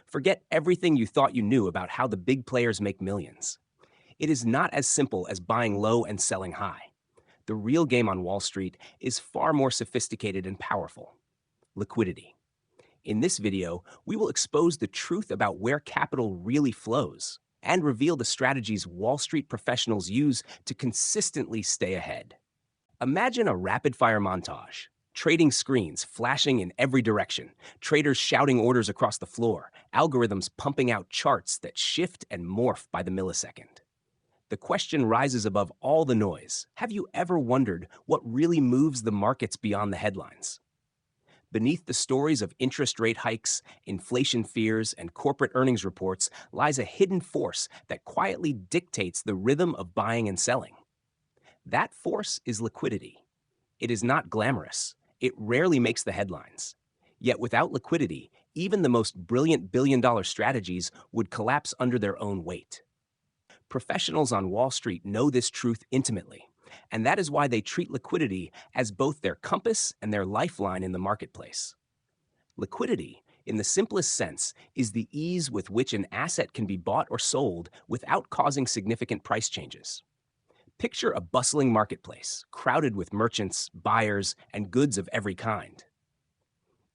Forget everything you thought you knew about how the big players make millions. It is not as simple as buying low and selling high. The real game on Wall Street is far more sophisticated and powerful. Liquidity. In this video, we will expose the truth about where capital really flows and reveal the strategies Wall Street professionals use to consistently stay ahead. Imagine a rapid-fire montage. Trading screens flashing in every direction, traders shouting orders across the floor, algorithms pumping out charts that shift and morph by the millisecond. The question rises above all the noise. Have you ever wondered what really moves the markets beyond the headlines? Beneath the stories of interest rate hikes, inflation fears, and corporate earnings reports lies a hidden force that quietly dictates the rhythm of buying and selling. That force is liquidity. It is not glamorous. It rarely makes the headlines. Yet without liquidity, even the most brilliant billion-dollar strategies would collapse under their own weight. Professionals on Wall Street know this truth intimately, and that is why they treat liquidity as both their compass and their lifeline in the marketplace. Liquidity, in the simplest sense, is the ease with which an asset can be bought or sold without causing significant price changes. Picture a bustling marketplace, crowded with merchants, buyers, and goods of every kind.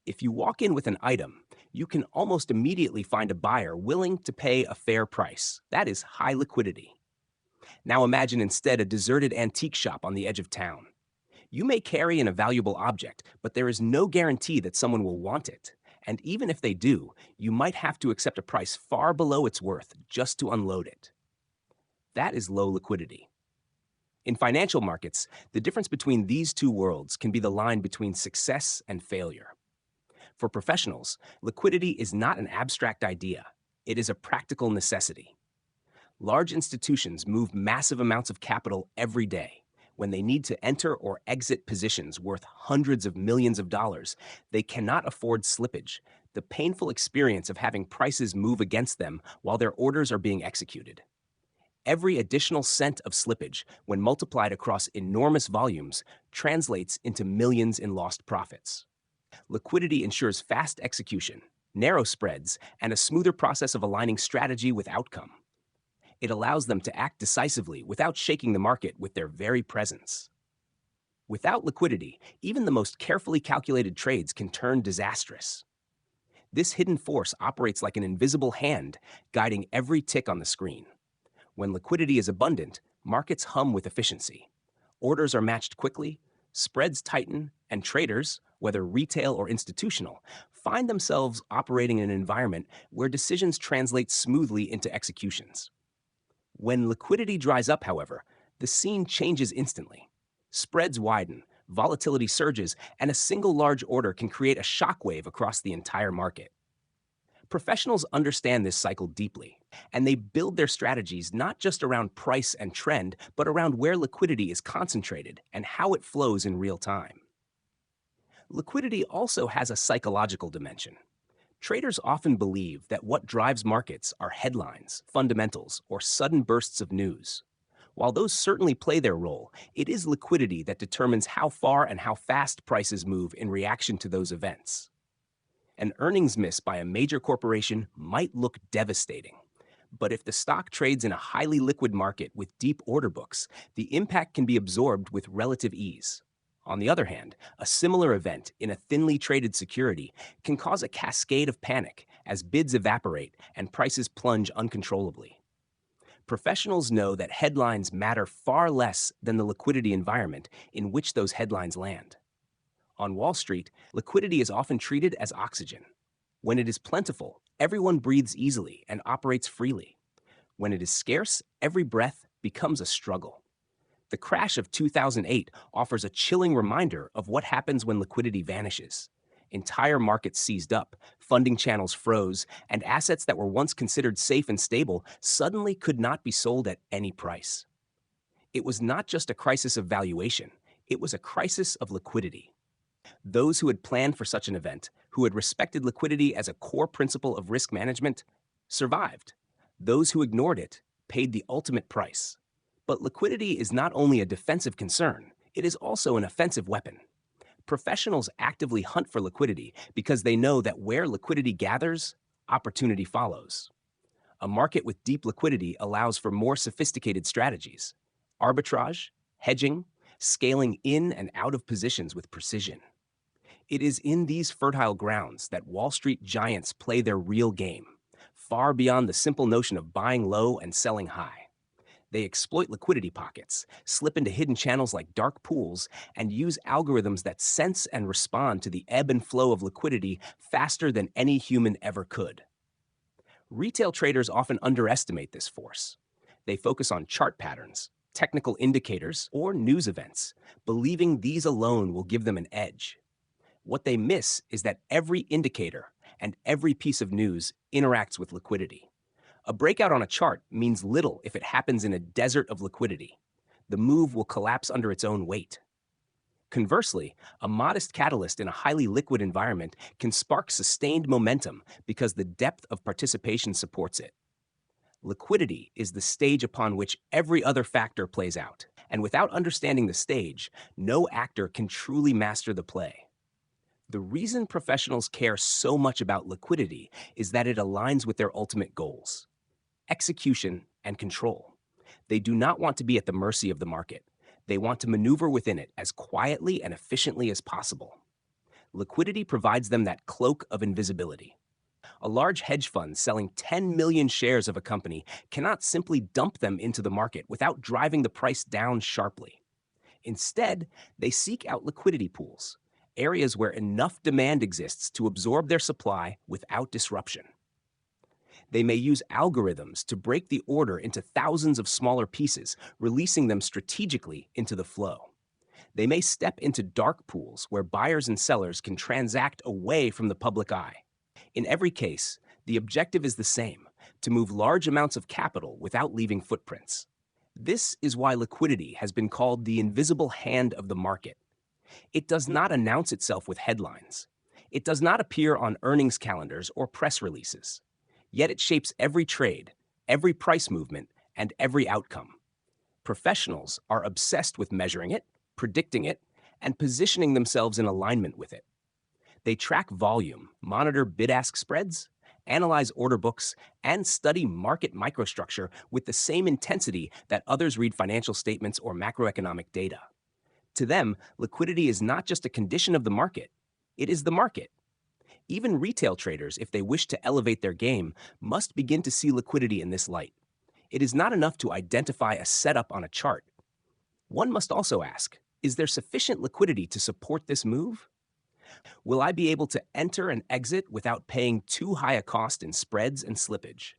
If you walk in with an item, you can almost immediately find a buyer willing to pay a fair price. That is high liquidity. Now imagine instead a deserted antique shop on the edge of town. You may carry in a valuable object, but there is no guarantee that someone will want it. And even if they do, you might have to accept a price far below its worth just to unload it. That is low liquidity. In financial markets, the difference between these two worlds can be the line between success and failure. For professionals, liquidity is not an abstract idea. It is a practical necessity. Large institutions move massive amounts of capital every day. When they need to enter or exit positions worth hundreds of millions of dollars, they cannot afford slippage, the painful experience of having prices move against them while their orders are being executed. Every additional cent of slippage, when multiplied across enormous volumes, translates into millions in lost profits. Liquidity ensures fast execution, narrow spreads, and a smoother process of aligning strategy with outcome. It allows them to act decisively without shaking the market with their very presence. Without liquidity, even the most carefully calculated trades can turn disastrous. This hidden force operates like an invisible hand, guiding every tick on the screen. When liquidity is abundant, markets hum with efficiency. Orders are matched quickly, spreads tighten, and traders, whether retail or institutional, find themselves operating in an environment where decisions translate smoothly into executions. When liquidity dries up, however, the scene changes instantly. Spreads widen, volatility surges, and a single large order can create a shockwave across the entire market. Professionals understand this cycle deeply, and they build their strategies not just around price and trend, but around where liquidity is concentrated and how it flows in real time. Liquidity also has a psychological dimension. Traders often believe that what drives markets are headlines, fundamentals, or sudden bursts of news. While those certainly play their role, it is liquidity that determines how far and how fast prices move in reaction to those events. An earnings miss by a major corporation might look devastating. But if the stock trades in a highly liquid market with deep order books, the impact can be absorbed with relative ease. On the other hand, a similar event in a thinly traded security can cause a cascade of panic as bids evaporate and prices plunge uncontrollably. Professionals know that headlines matter far less than the liquidity environment in which those headlines land. On Wall Street, liquidity is often treated as oxygen. When it is plentiful, everyone breathes easily and operates freely. When it is scarce, every breath becomes a struggle. The crash of 2008 offers a chilling reminder of what happens when liquidity vanishes. Entire markets seized up, funding channels froze, and assets that were once considered safe and stable suddenly could not be sold at any price. It was not just a crisis of valuation, it was a crisis of liquidity. Those who had planned for such an event, who had respected liquidity as a core principle of risk management, survived. Those who ignored it paid the ultimate price. But liquidity is not only a defensive concern, it is also an offensive weapon. Professionals actively hunt for liquidity because they know that where liquidity gathers, opportunity follows. A market with deep liquidity allows for more sophisticated strategies: arbitrage, hedging, scaling in and out of positions with precision. It is in these fertile grounds that Wall Street giants play their real game, far beyond the simple notion of buying low and selling high. They exploit liquidity pockets, slip into hidden channels like dark pools, and use algorithms that sense and respond to the ebb and flow of liquidity faster than any human ever could. Retail traders often underestimate this force. They focus on chart patterns, technical indicators, or news events, believing these alone will give them an edge. What they miss is that every indicator and every piece of news interacts with liquidity. A breakout on a chart means little if it happens in a desert of liquidity. The move will collapse under its own weight. Conversely, a modest catalyst in a highly liquid environment can spark sustained momentum because the depth of participation supports it. Liquidity is the stage upon which every other factor plays out, and without understanding the stage, no actor can truly master the play. The reason professionals care so much about liquidity is that it aligns with their ultimate goals: execution and control. They do not want to be at the mercy of the market. They want to maneuver within it as quietly and efficiently as possible. Liquidity provides them that cloak of invisibility. A large hedge fund selling 10 million shares of a company cannot simply dump them into the market without driving the price down sharply. Instead, they seek out liquidity pools, areas where enough demand exists to absorb their supply without disruption. They may use algorithms to break the order into thousands of smaller pieces, releasing them strategically into the flow. They may step into dark pools where buyers and sellers can transact away from the public eye. In every case, the objective is the same: to move large amounts of capital without leaving footprints. This is why liquidity has been called the invisible hand of the market. It does not announce itself with headlines. It does not appear on earnings calendars or press releases. Yet it shapes every trade, every price movement, and every outcome. Professionals are obsessed with measuring it, predicting it, and positioning themselves in alignment with it. They track volume, monitor bid-ask spreads, analyze order books, and study market microstructure with the same intensity that others read financial statements or macroeconomic data. To them, liquidity is not just a condition of the market, it is the market. Even retail traders, if they wish to elevate their game, must begin to see liquidity in this light. It is not enough to identify a setup on a chart. One must also ask, is there sufficient liquidity to support this move? Will I be able to enter and exit without paying too high a cost in spreads and slippage?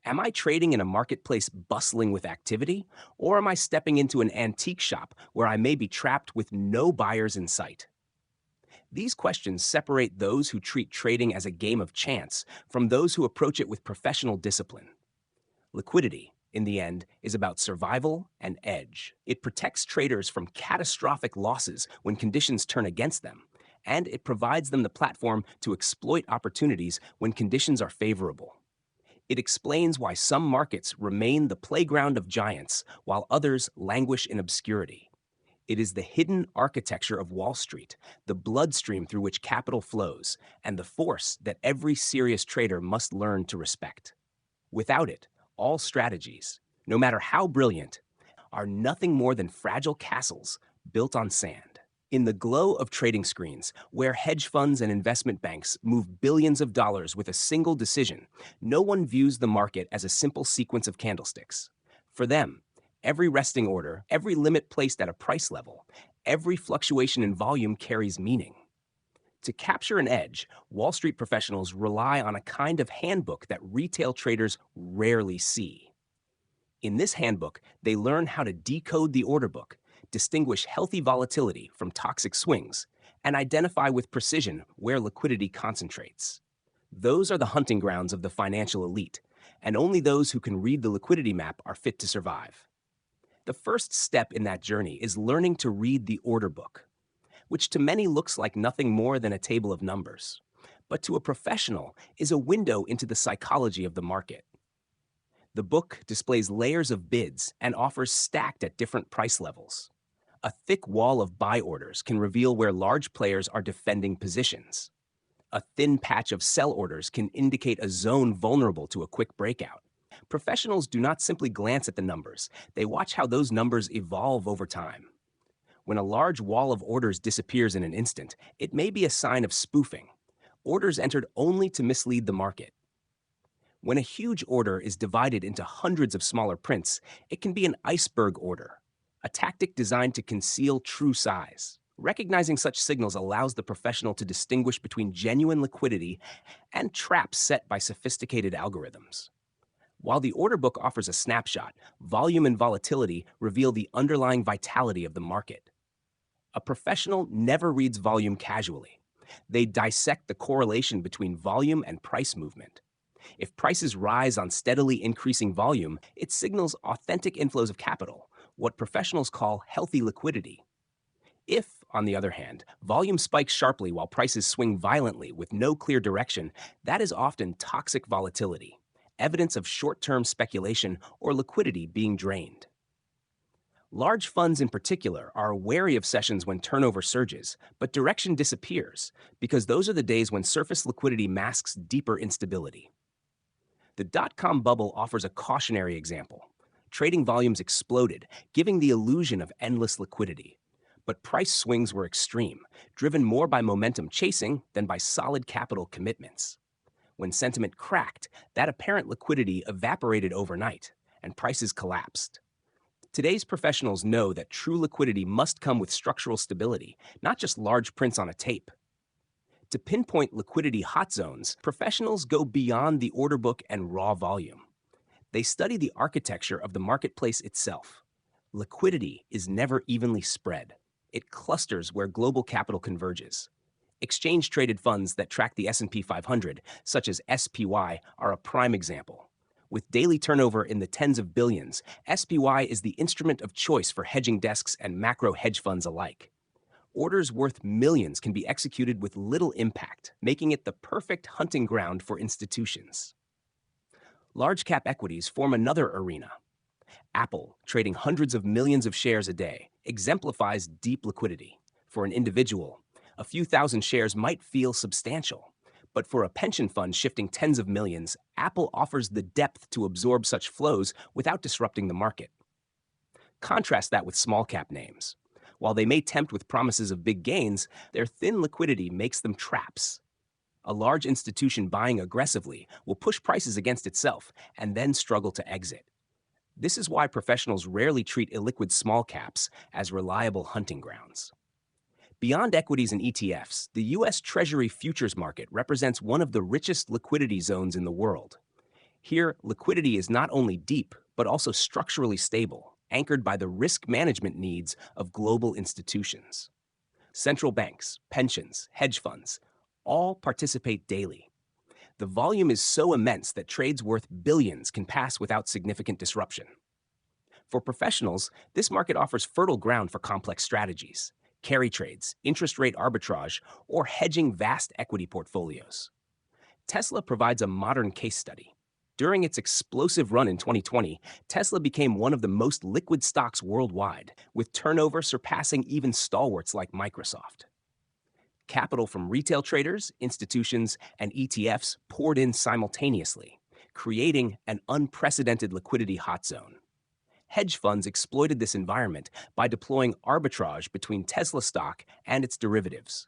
Am I trading in a marketplace bustling with activity, or am I stepping into an antique shop where I may be trapped with no buyers in sight? These questions separate those who treat trading as a game of chance from those who approach it with professional discipline. Liquidity, in the end, is about survival and edge. It protects traders from catastrophic losses when conditions turn against them, and it provides them the platform to exploit opportunities when conditions are favorable. It explains why some markets remain the playground of giants while others languish in obscurity. It is the hidden architecture of Wall Street, the bloodstream through which capital flows, and the force that every serious trader must learn to respect. Without it, all strategies, no matter how brilliant, are nothing more than fragile castles built on sand. In the glow of trading screens, where hedge funds and investment banks move billions of dollars with a single decision, no one views the market as a simple sequence of candlesticks. For them, every resting order, every limit placed at a price level, every fluctuation in volume carries meaning. To capture an edge, Wall Street professionals rely on a kind of handbook that retail traders rarely see. In this handbook, they learn how to decode the order book, distinguish healthy volatility from toxic swings, and identify with precision where liquidity concentrates. Those are the hunting grounds of the financial elite, and only those who can read the liquidity map are fit to survive. The first step in that journey is learning to read the order book, which to many looks like nothing more than a table of numbers, but to a professional is a window into the psychology of the market. The book displays layers of bids and offers stacked at different price levels. A thick wall of buy orders can reveal where large players are defending positions. A thin patch of sell orders can indicate a zone vulnerable to a quick breakout. Professionals do not simply glance at the numbers, they watch how those numbers evolve over time. When a large wall of orders disappears in an instant, it may be a sign of spoofing. Orders entered only to mislead the market. When a huge order is divided into hundreds of smaller prints, it can be an iceberg order, a tactic designed to conceal true size. Recognizing such signals allows the professional to distinguish between genuine liquidity and traps set by sophisticated algorithms. While the order book offers a snapshot, volume and volatility reveal the underlying vitality of the market. A professional never reads volume casually. They dissect the correlation between volume and price movement. If prices rise on steadily increasing volume, it signals authentic inflows of capital, what professionals call healthy liquidity. If, on the other hand, volume spikes sharply while prices swing violently with no clear direction, that is often toxic volatility, evidence of short-term speculation or liquidity being drained. Large funds in particular are wary of sessions when turnover surges, but direction disappears, because those are the days when surface liquidity masks deeper instability. The dot-com bubble offers a cautionary example. Trading volumes exploded, giving the illusion of endless liquidity. But price swings were extreme, driven more by momentum chasing than by solid capital commitments. When sentiment cracked, that apparent liquidity evaporated overnight, and prices collapsed. Today's professionals know that true liquidity must come with structural stability, not just large prints on a tape. To pinpoint liquidity hot zones, professionals go beyond the order book and raw volume. They study the architecture of the marketplace itself. Liquidity is never evenly spread. It clusters where global capital converges. Exchange-traded funds that track the S&P 500, such as SPY, are a prime example. With daily turnover in the tens of billions, SPY is the instrument of choice for hedging desks and macro hedge funds alike. Orders worth millions can be executed with little impact, making it the perfect hunting ground for institutions. Large-cap equities form another arena. Apple, trading hundreds of millions of shares a day, exemplifies deep liquidity. For an individual, a few thousand shares might feel substantial. But for a pension fund shifting tens of millions, Apple offers the depth to absorb such flows without disrupting the market. Contrast that with small-cap names. While they may tempt with promises of big gains, their thin liquidity makes them traps. A large institution buying aggressively will push prices against itself and then struggle to exit. This is why professionals rarely treat illiquid small caps as reliable hunting grounds. Beyond equities and ETFs, the U.S. Treasury futures market represents one of the richest liquidity zones in the world. Here, liquidity is not only deep, but also structurally stable, anchored by the risk management needs of global institutions. Central banks, pensions, hedge funds, all participate daily. The volume is so immense that trades worth billions can pass without significant disruption. For professionals, this market offers fertile ground for complex strategies, carry trades, interest rate arbitrage, or hedging vast equity portfolios. Tesla provides a modern case study. During its explosive run in 2020, Tesla became one of the most liquid stocks worldwide, with turnover surpassing even stalwarts like Microsoft. Capital from retail traders, institutions, and ETFs poured in simultaneously, creating an unprecedented liquidity hot zone. Hedge funds exploited this environment by deploying arbitrage between Tesla stock and its derivatives.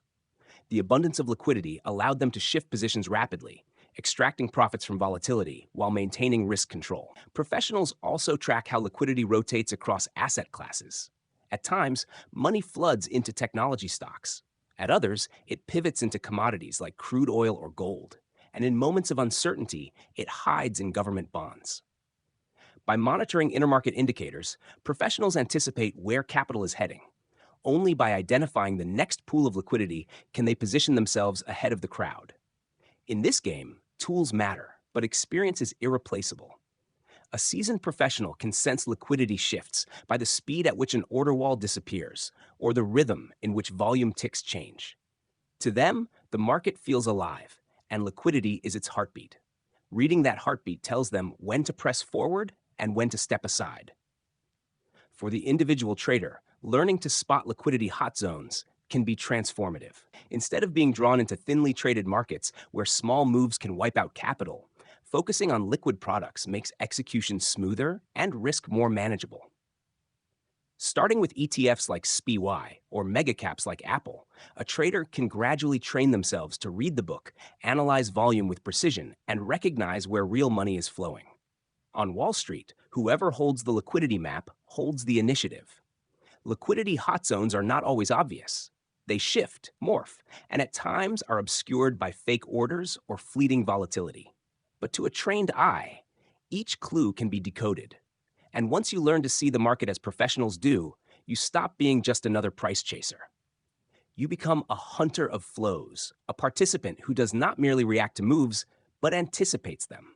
The abundance of liquidity allowed them to shift positions rapidly, extracting profits from volatility while maintaining risk control. Professionals also track how liquidity rotates across asset classes. At times, money floods into technology stocks. At others, it pivots into commodities like crude oil or gold. And in moments of uncertainty, it hides in government bonds. By monitoring intermarket indicators, professionals anticipate where capital is heading. Only by identifying the next pool of liquidity can they position themselves ahead of the crowd. In this game, tools matter, but experience is irreplaceable. A seasoned professional can sense liquidity shifts by the speed at which an order wall disappears, or the rhythm in which volume ticks change. To them, the market feels alive, and liquidity is its heartbeat. Reading that heartbeat tells them when to press forward and when to step aside. For the individual trader, learning to spot liquidity hot zones can be transformative. Instead of being drawn into thinly traded markets where small moves can wipe out capital, focusing on liquid products makes execution smoother and risk more manageable. Starting with ETFs like SPY or megacaps like Apple, a trader can gradually train themselves to read the book, analyze volume with precision, and recognize where real money is flowing. On Wall Street, whoever holds the liquidity map holds the initiative. Liquidity hot zones are not always obvious. They shift, morph, and at times are obscured by fake orders or fleeting volatility. But to a trained eye, each clue can be decoded. And once you learn to see the market as professionals do, you stop being just another price chaser. You become a hunter of flows, a participant who does not merely react to moves, but anticipates them.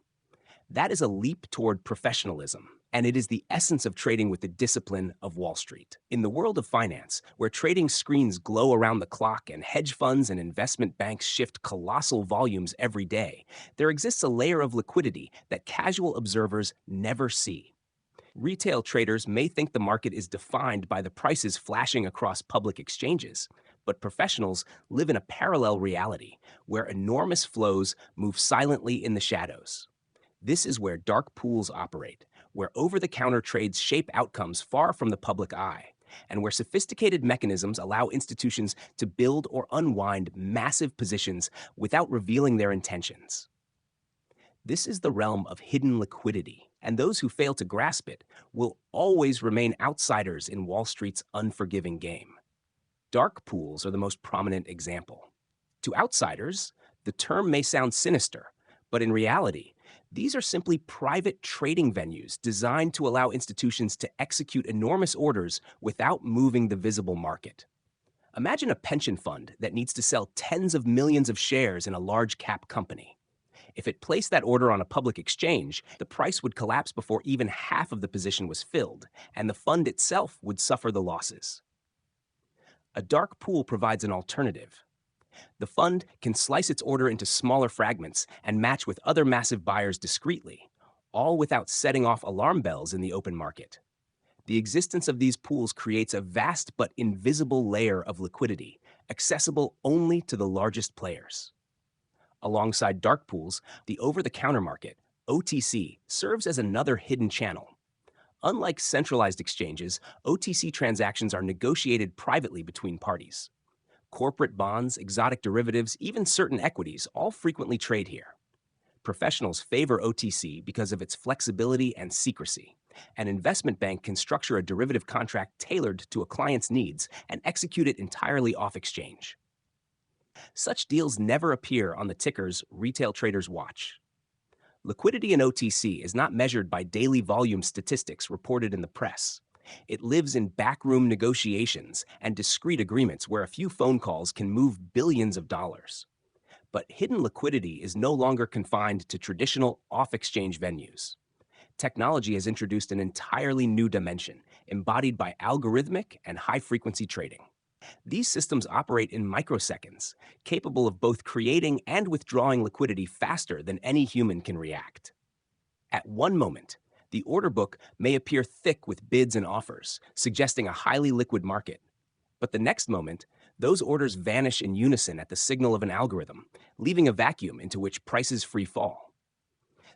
That is a leap toward professionalism, and it is the essence of trading with the discipline of Wall Street. In the world of finance, where trading screens glow around the clock and hedge funds and investment banks shift colossal volumes every day, there exists a layer of liquidity that casual observers never see. Retail traders may think the market is defined by the prices flashing across public exchanges, but professionals live in a parallel reality where enormous flows move silently in the shadows. This is where dark pools operate, where over-the-counter trades shape outcomes far from the public eye, and where sophisticated mechanisms allow institutions to build or unwind massive positions without revealing their intentions. This is the realm of hidden liquidity, and those who fail to grasp it will always remain outsiders in Wall Street's unforgiving game. Dark pools are the most prominent example. To outsiders, the term may sound sinister, but in reality, these are simply private trading venues designed to allow institutions to execute enormous orders without moving the visible market. Imagine a pension fund that needs to sell tens of millions of shares in a large cap company. If it placed that order on a public exchange, the price would collapse before even half of the position was filled, and the fund itself would suffer the losses. A dark pool provides an alternative. The fund can slice its order into smaller fragments and match with other massive buyers discreetly, all without setting off alarm bells in the open market. The existence of these pools creates a vast but invisible layer of liquidity, accessible only to the largest players. Alongside dark pools, the over-the-counter market, OTC, serves as another hidden channel. Unlike centralized exchanges, OTC transactions are negotiated privately between parties. Corporate bonds, exotic derivatives, even certain equities all frequently trade here. Professionals favor OTC because of its flexibility and secrecy. An investment bank can structure a derivative contract tailored to a client's needs and execute it entirely off exchange. Such deals never appear on the tickers retail traders watch. Liquidity in OTC is not measured by daily volume statistics reported in the press. It lives in backroom negotiations and discrete agreements where a few phone calls can move billions of dollars. But hidden liquidity is no longer confined to traditional off-exchange venues. Technology has introduced an entirely new dimension, embodied by algorithmic and high-frequency trading. These systems operate in microseconds, capable of both creating and withdrawing liquidity faster than any human can react. At one moment, the order book may appear thick with bids and offers, suggesting a highly liquid market. But the next moment, those orders vanish in unison at the signal of an algorithm, leaving a vacuum into which prices free fall.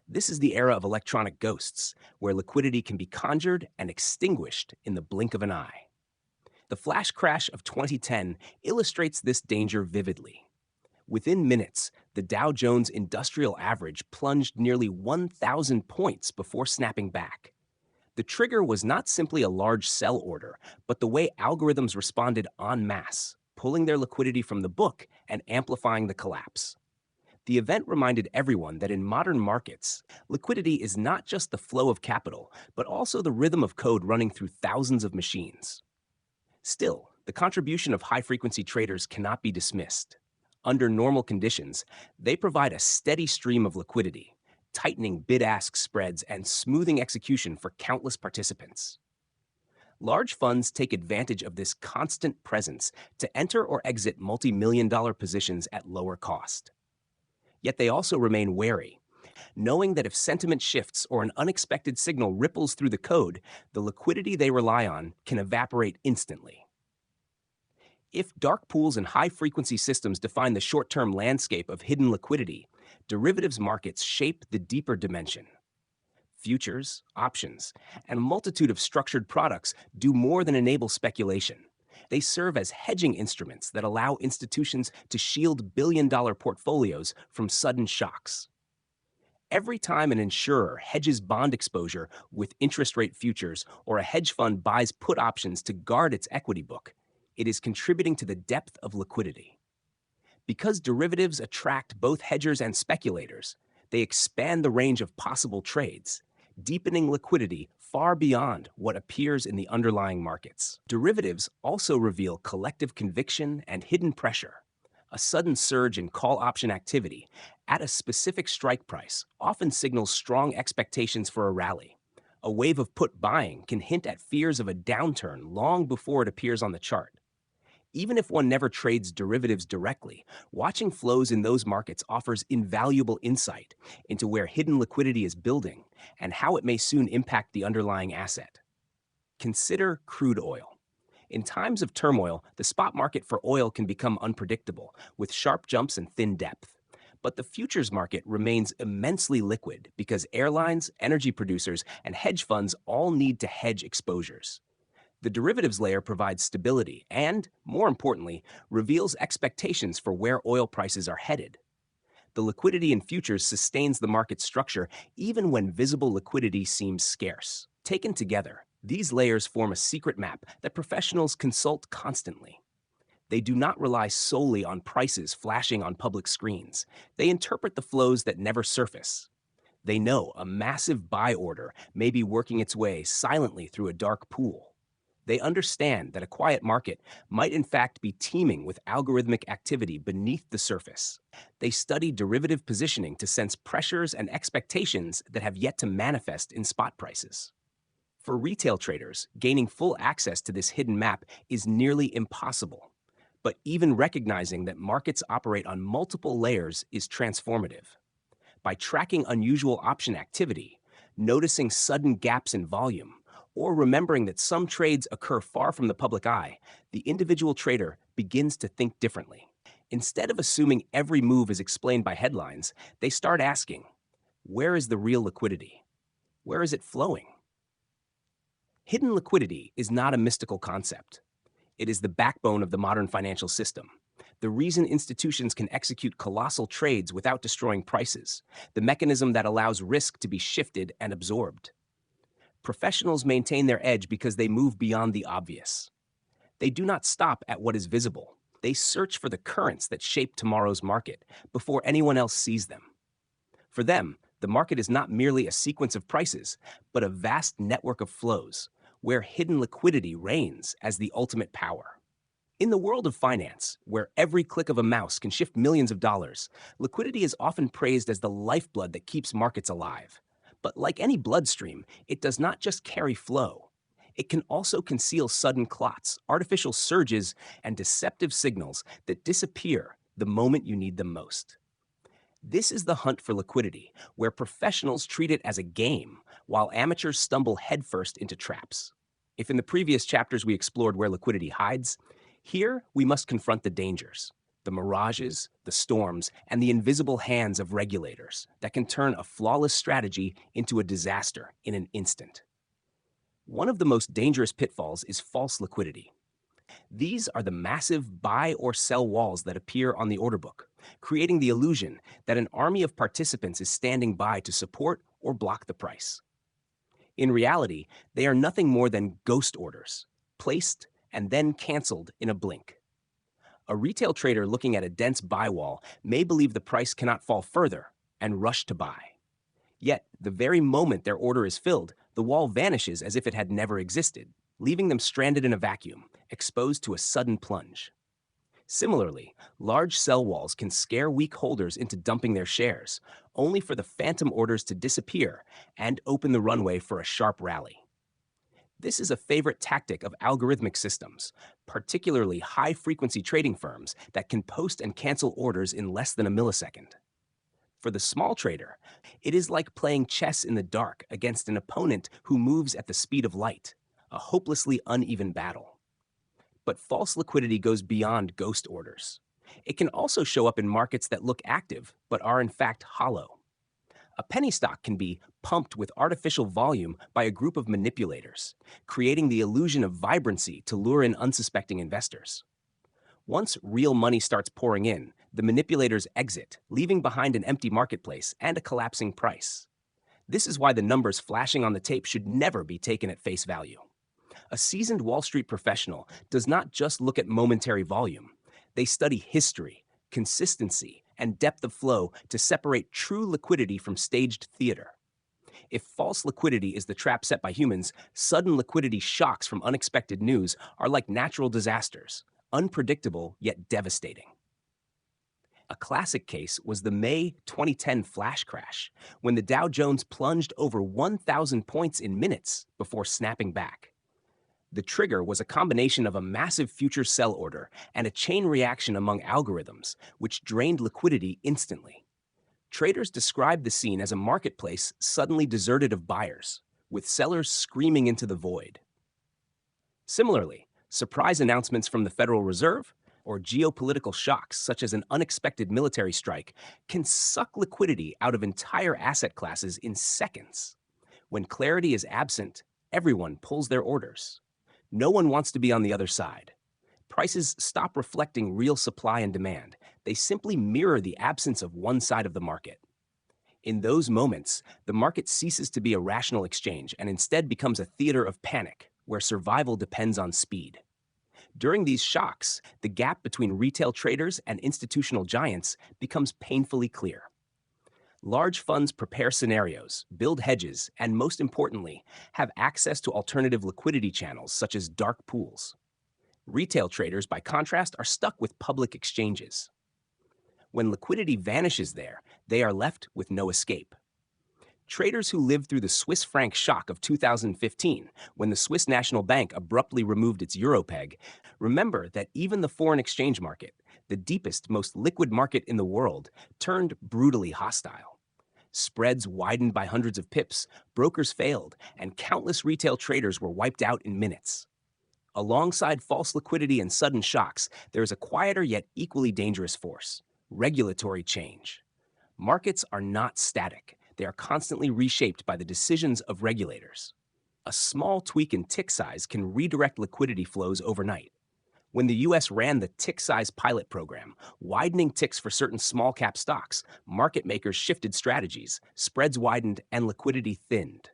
This is the era of electronic ghosts, where liquidity can be conjured and extinguished in the blink of an eye. The flash crash of 2010 illustrates this danger vividly. Within minutes, the Dow Jones Industrial Average plunged nearly 1,000 points before snapping back. The trigger was not simply a large sell order, but the way algorithms responded en masse, pulling their liquidity from the book and amplifying the collapse. The event reminded everyone that in modern markets, liquidity is not just the flow of capital, but also the rhythm of code running through thousands of machines. Still, the contribution of high-frequency traders cannot be dismissed. Under normal conditions, they provide a steady stream of liquidity, tightening bid-ask spreads and smoothing execution for countless participants. Large funds take advantage of this constant presence to enter or exit multi-million-dollar positions at lower cost. Yet they also remain wary, knowing that if sentiment shifts or an unexpected signal ripples through the code, the liquidity they rely on can evaporate instantly. If dark pools and high-frequency systems define the short-term landscape of hidden liquidity, derivatives markets shape the deeper dimension. Futures, options, and a multitude of structured products do more than enable speculation. They serve as hedging instruments that allow institutions to shield billion-dollar portfolios from sudden shocks. Every time an insurer hedges bond exposure with interest rate futures or a hedge fund buys put options to guard its equity book, it is contributing to the depth of liquidity. Because derivatives attract both hedgers and speculators, they expand the range of possible trades, deepening liquidity far beyond what appears in the underlying markets. Derivatives also reveal collective conviction and hidden pressure. A sudden surge in call option activity at a specific strike price often signals strong expectations for a rally. A wave of put buying can hint at fears of a downturn long before it appears on the chart. Even if one never trades derivatives directly, watching flows in those markets offers invaluable insight into where hidden liquidity is building and how it may soon impact the underlying asset. Consider crude oil. In times of turmoil, the spot market for oil can become unpredictable, with sharp jumps and thin depth. But the futures market remains immensely liquid because airlines, energy producers, and hedge funds all need to hedge exposures. The derivatives layer provides stability and, more importantly, reveals expectations for where oil prices are headed. The liquidity in futures sustains the market structure even when visible liquidity seems scarce. Taken together, these layers form a secret map that professionals consult constantly. They do not rely solely on prices flashing on public screens. They interpret the flows that never surface. They know a massive buy order may be working its way silently through a dark pool. They understand that a quiet market might in fact be teeming with algorithmic activity beneath the surface. They study derivative positioning to sense pressures and expectations that have yet to manifest in spot prices. For retail traders, gaining full access to this hidden map is nearly impossible. But even recognizing that markets operate on multiple layers is transformative. By tracking unusual option activity, noticing sudden gaps in volume, or remembering that some trades occur far from the public eye, the individual trader begins to think differently. Instead of assuming every move is explained by headlines, they start asking, where is the real liquidity? Where is it flowing? Hidden liquidity is not a mystical concept. It is the backbone of the modern financial system. The reason institutions can execute colossal trades without destroying prices, the mechanism that allows risk to be shifted and absorbed. Professionals maintain their edge because they move beyond the obvious. They do not stop at what is visible. They search for the currents that shape tomorrow's market before anyone else sees them. For them, the market is not merely a sequence of prices, but a vast network of flows, where hidden liquidity reigns as the ultimate power. In the world of finance, where every click of a mouse can shift millions of dollars, liquidity is often praised as the lifeblood that keeps markets alive. But like any bloodstream, it does not just carry flow. It can also conceal sudden clots, artificial surges, and deceptive signals that disappear the moment you need them most. This is the hunt for liquidity, where professionals treat it as a game, while amateurs stumble headfirst into traps. If in the previous chapters we explored where liquidity hides, here we must confront the dangers, the mirages, the storms, and the invisible hands of regulators that can turn a flawless strategy into a disaster in an instant. One of the most dangerous pitfalls is false liquidity. These are the massive buy or sell walls that appear on the order book, creating the illusion that an army of participants is standing by to support or block the price. In reality, they are nothing more than ghost orders, placed and then canceled in a blink. A retail trader looking at a dense buy wall may believe the price cannot fall further and rush to buy. Yet, the very moment their order is filled, the wall vanishes as if it had never existed, leaving them stranded in a vacuum, exposed to a sudden plunge. Similarly, large sell walls can scare weak holders into dumping their shares, only for the phantom orders to disappear and open the runway for a sharp rally. This is a favorite tactic of algorithmic systems, particularly high-frequency trading firms that can post and cancel orders in less than a millisecond. For the small trader, it is like playing chess in the dark against an opponent who moves at the speed of light, a hopelessly uneven battle. But false liquidity goes beyond ghost orders. It can also show up in markets that look active but are in fact hollow. A penny stock can be pumped with artificial volume by a group of manipulators, creating the illusion of vibrancy to lure in unsuspecting investors. Once real money starts pouring in, the manipulators exit, leaving behind an empty marketplace and a collapsing price. This is why the numbers flashing on the tape should never be taken at face value. A seasoned Wall Street professional does not just look at momentary volume. They study history, consistency, and depth of flow to separate true liquidity from staged theater. If false liquidity is the trap set by humans, sudden liquidity shocks from unexpected news are like natural disasters, unpredictable yet devastating. A classic case was the May 2010 flash crash, when the Dow Jones plunged over 1,000 points in minutes before snapping back. The trigger was a combination of a massive future sell order and a chain reaction among algorithms, which drained liquidity instantly. Traders described the scene as a marketplace suddenly deserted of buyers, with sellers screaming into the void. Similarly, surprise announcements from the Federal Reserve or geopolitical shocks, such as an unexpected military strike, can suck liquidity out of entire asset classes in seconds. When clarity is absent, everyone pulls their orders. No one wants to be on the other side. Prices stop reflecting real supply and demand. They simply mirror the absence of one side of the market. In those moments, the market ceases to be a rational exchange and instead becomes a theater of panic, where survival depends on speed. During these shocks, the gap between retail traders and institutional giants becomes painfully clear. Large funds prepare scenarios, build hedges, and most importantly, have access to alternative liquidity channels such as dark pools. Retail traders, by contrast, are stuck with public exchanges. When liquidity vanishes there, they are left with no escape. Traders who lived through the Swiss franc shock of 2015, when the Swiss National Bank abruptly removed its euro peg, remember that even the foreign exchange market, the deepest, most liquid market in the world, turned brutally hostile. Spreads widened by hundreds of pips, brokers failed, and countless retail traders were wiped out in minutes. Alongside false liquidity and sudden shocks, there is a quieter yet equally dangerous force: regulatory change. Markets are not static. They are constantly reshaped by the decisions of regulators. A small tweak in tick size can redirect liquidity flows overnight. When the US ran the tick size pilot program, widening ticks for certain small cap stocks, market makers shifted strategies, spreads widened, and liquidity thinned.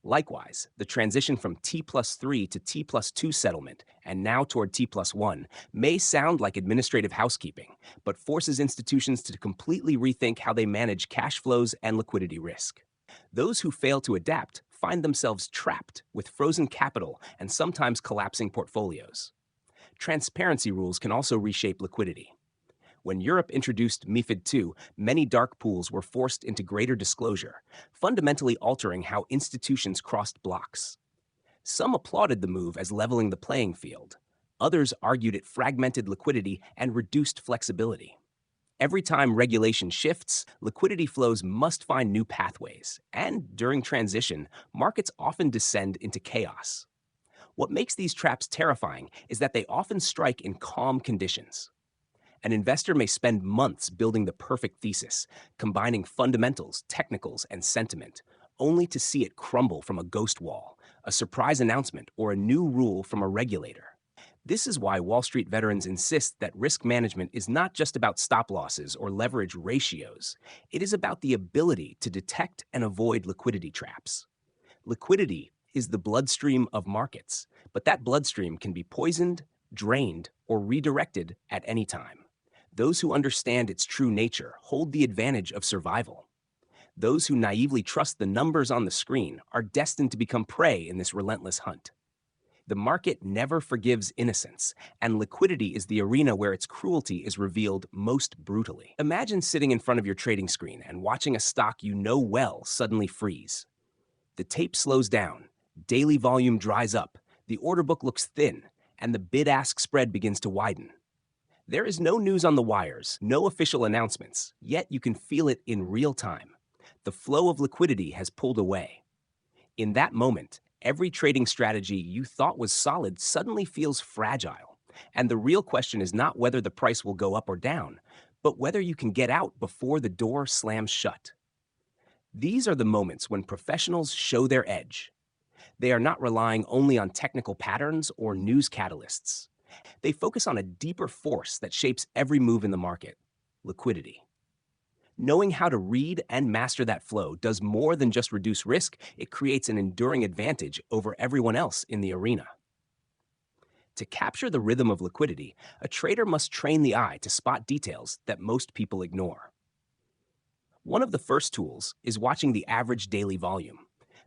Likewise, the transition from T+3 to T+2 settlement, and now toward T+1, may sound like administrative housekeeping, but forces institutions to completely rethink how they manage cash flows and liquidity risk. Those who fail to adapt find themselves trapped with frozen capital and sometimes collapsing portfolios. Transparency rules can also reshape liquidity. When Europe introduced MiFID II, many dark pools were forced into greater disclosure, fundamentally altering how institutions crossed blocks. Some applauded the move as leveling the playing field. Others argued it fragmented liquidity and reduced flexibility. Every time regulation shifts, liquidity flows must find new pathways, and during transition, markets often descend into chaos. What makes these traps terrifying is that they often strike in calm conditions. An investor may spend months building the perfect thesis, combining fundamentals, technicals, and sentiment, only to see it crumble from a ghost wall, a surprise announcement, or a new rule from a regulator. This is why Wall Street veterans insist that risk management is not just about stop losses or leverage ratios. It is about the ability to detect and avoid liquidity traps. Liquidity is the bloodstream of markets, but that bloodstream can be poisoned, drained, or redirected at any time. Those who understand its true nature hold the advantage of survival. Those who naively trust the numbers on the screen are destined to become prey in this relentless hunt. The market never forgives innocence, and liquidity is the arena where its cruelty is revealed most brutally. Imagine sitting in front of your trading screen and watching a stock you know well suddenly freeze. The tape slows down, daily volume dries up, the order book looks thin, and the bid-ask spread begins to widen. There is no news on the wires, no official announcements, yet you can feel it in real time. The flow of liquidity has pulled away. In that moment, Every trading strategy you thought was solid suddenly feels fragile. And the real question is not whether the price will go up or down, but whether you can get out before the door slams shut. These are the moments when professionals show their edge. They are not relying only on technical patterns or news catalysts. They focus on a deeper force that shapes every move in the market: liquidity. Knowing how to read and master that flow does more than just reduce risk, it creates an enduring advantage over everyone else in the arena. To capture the rhythm of liquidity, a trader must train the eye to spot details that most people ignore. One of the first tools is watching the average daily volume.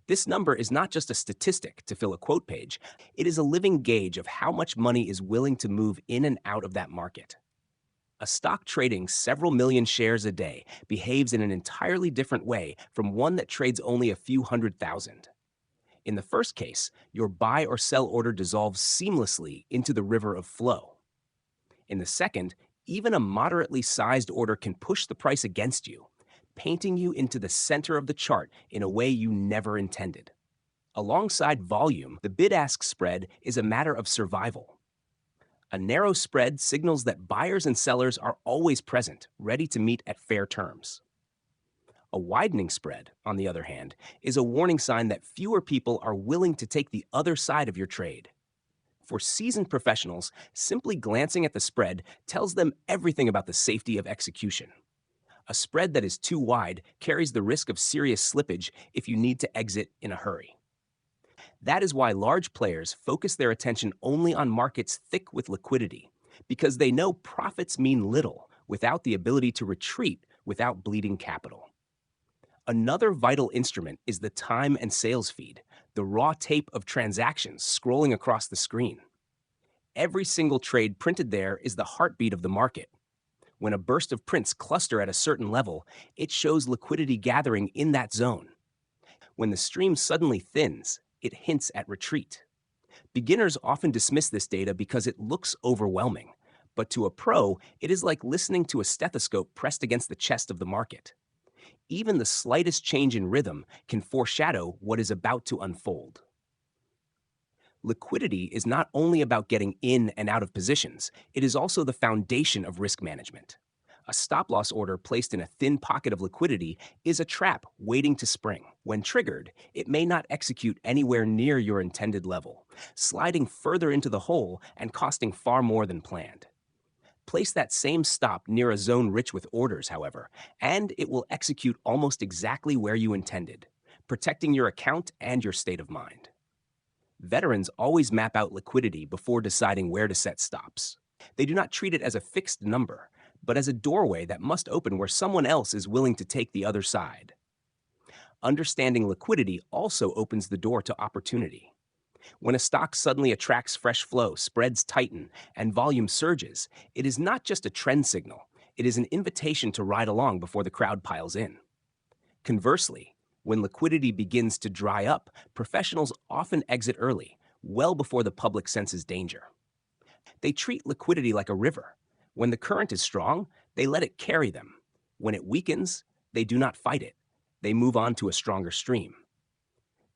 This number is not just a statistic to fill a quote page, it is a living gauge of how much money is willing to move in and out of that market. A stock trading several million shares a day behaves in an entirely different way from one that trades only a few 100,000. In the first case, your buy or sell order dissolves seamlessly into the river of flow. In the second, even a moderately sized order can push the price against you, painting you into the center of the chart in a way you never intended. Alongside volume, the bid-ask spread is a matter of survival. A narrow spread signals that buyers and sellers are always present, ready to meet at fair terms. A widening spread, on the other hand, is a warning sign that fewer people are willing to take the other side of your trade. For seasoned professionals, simply glancing at the spread tells them everything about the safety of execution. A spread that is too wide carries the risk of serious slippage if you need to exit in a hurry. That is why large players focus their attention only on markets thick with liquidity, because they know profits mean little without the ability to retreat without bleeding capital. Another vital instrument is the time and sales feed, the raw tape of transactions scrolling across the screen. Every single trade printed there is the heartbeat of the market. When a burst of prints cluster at a certain level, it shows liquidity gathering in that zone. When the stream suddenly thins, it hints at retreat. Beginners often dismiss this data because it looks overwhelming, but to a pro, it is like listening to a stethoscope pressed against the chest of the market. Even the slightest change in rhythm can foreshadow what is about to unfold. Liquidity is not only about getting in and out of positions, it is also the foundation of risk management. A stop-loss order placed in a thin pocket of liquidity is a trap waiting to spring. When triggered, it may not execute anywhere near your intended level, sliding further into the hole and costing far more than planned. Place that same stop near a zone rich with orders, however, and it will execute almost exactly where you intended, protecting your account and your state of mind. Veterans always map out liquidity before deciding where to set stops. They do not treat it as a fixed number, but as a doorway that must open where someone else is willing to take the other side. Understanding liquidity also opens the door to opportunity. When a stock suddenly attracts fresh flow, spreads tighten, and volume surges, it is not just a trend signal, it is an invitation to ride along before the crowd piles in. Conversely, when liquidity begins to dry up, professionals often exit early, well before the public senses danger. They treat liquidity like a river. When the current is strong, they let it carry them. When it weakens, they do not fight it. They move on to a stronger stream.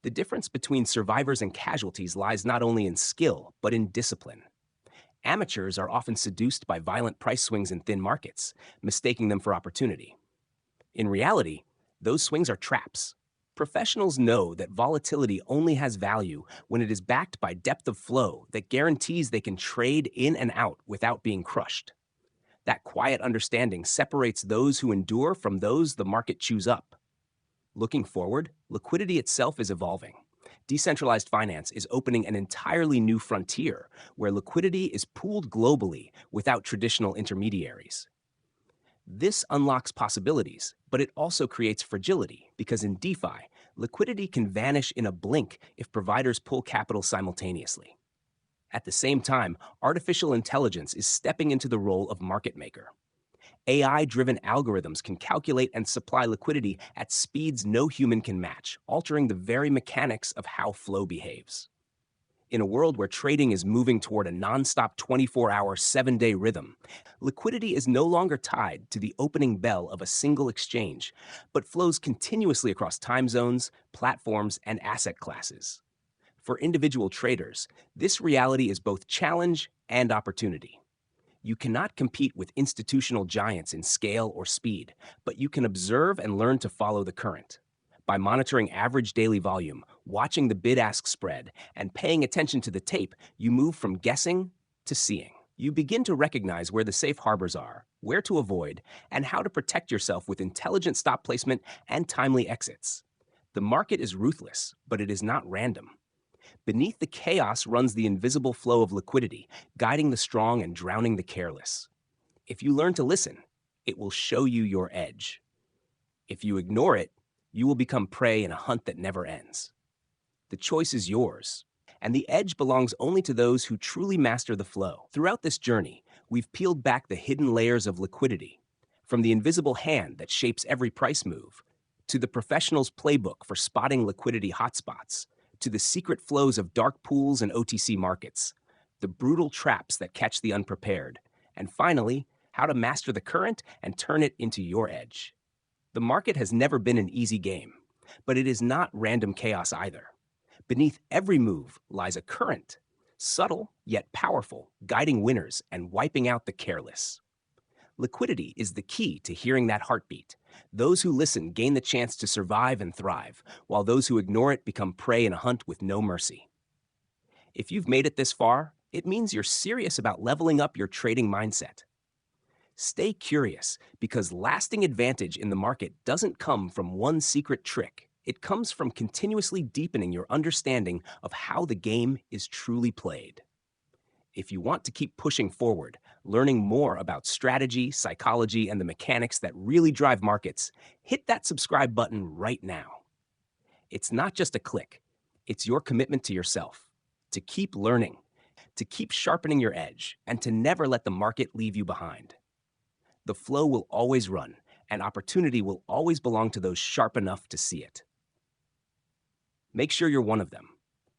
The difference between survivors and casualties lies not only in skill, but in discipline. Amateurs are often seduced by violent price swings in thin markets, mistaking them for opportunity. In reality, those swings are traps. Professionals know that volatility only has value when it is backed by depth of flow that guarantees they can trade in and out without being crushed. That quiet understanding separates those who endure from those the market chews up. Looking forward, liquidity itself is evolving. Decentralized finance is opening an entirely new frontier where liquidity is pooled globally without traditional intermediaries. This unlocks possibilities, but it also creates fragility because in DeFi, liquidity can vanish in a blink if providers pull capital simultaneously. At the same time, artificial intelligence is stepping into the role of market maker. AI-driven algorithms can calculate and supply liquidity at speeds no human can match, altering the very mechanics of how flow behaves. In a world where trading is moving toward a nonstop 24-hour, 7-day rhythm, liquidity is no longer tied to the opening bell of a single exchange, but flows continuously across time zones, platforms, and asset classes. For individual traders, this reality is both challenge and opportunity. You cannot compete with institutional giants in scale or speed, but you can observe and learn to follow the current. By monitoring average daily volume, watching the bid-ask spread, and paying attention to the tape, you move from guessing to seeing. You begin to recognize where the safe harbors are, where to avoid, and how to protect yourself with intelligent stop placement and timely exits. The market is ruthless, but it is not random. Beneath the chaos runs the invisible flow of liquidity, guiding the strong and drowning the careless. If you learn to listen, it will show you your edge. If you ignore it, you will become prey in a hunt that never ends. The choice is yours, and the edge belongs only to those who truly master the flow. Throughout this journey, we've peeled back the hidden layers of liquidity, from the invisible hand that shapes every price move, to the professional's playbook for spotting liquidity hotspots, to the secret flows of dark pools and OTC markets, the brutal traps that catch the unprepared, and finally, how to master the current and turn it into your edge. The market has never been an easy game, but it is not random chaos either. Beneath every move lies a current, subtle yet powerful, guiding winners and wiping out the careless. Liquidity is the key to hearing that heartbeat. Those who listen gain the chance to survive and thrive, while those who ignore it become prey in a hunt with no mercy. If you've made it this far, it means you're serious about leveling up your trading mindset. Stay curious, because lasting advantage in the market doesn't come from one secret trick. It comes from continuously deepening your understanding of how the game is truly played. If you want to keep pushing forward, learning more about strategy, psychology, and the mechanics that really drive markets, hit that subscribe button right now. It's not just a click, it's your commitment to yourself, to keep learning, to keep sharpening your edge, and to never let the market leave you behind. The flow will always run, and opportunity will always belong to those sharp enough to see it. Make sure you're one of them.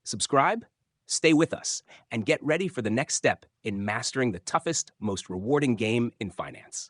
Subscribe, stay with us, and get ready for the next step in mastering the toughest, most rewarding game in finance.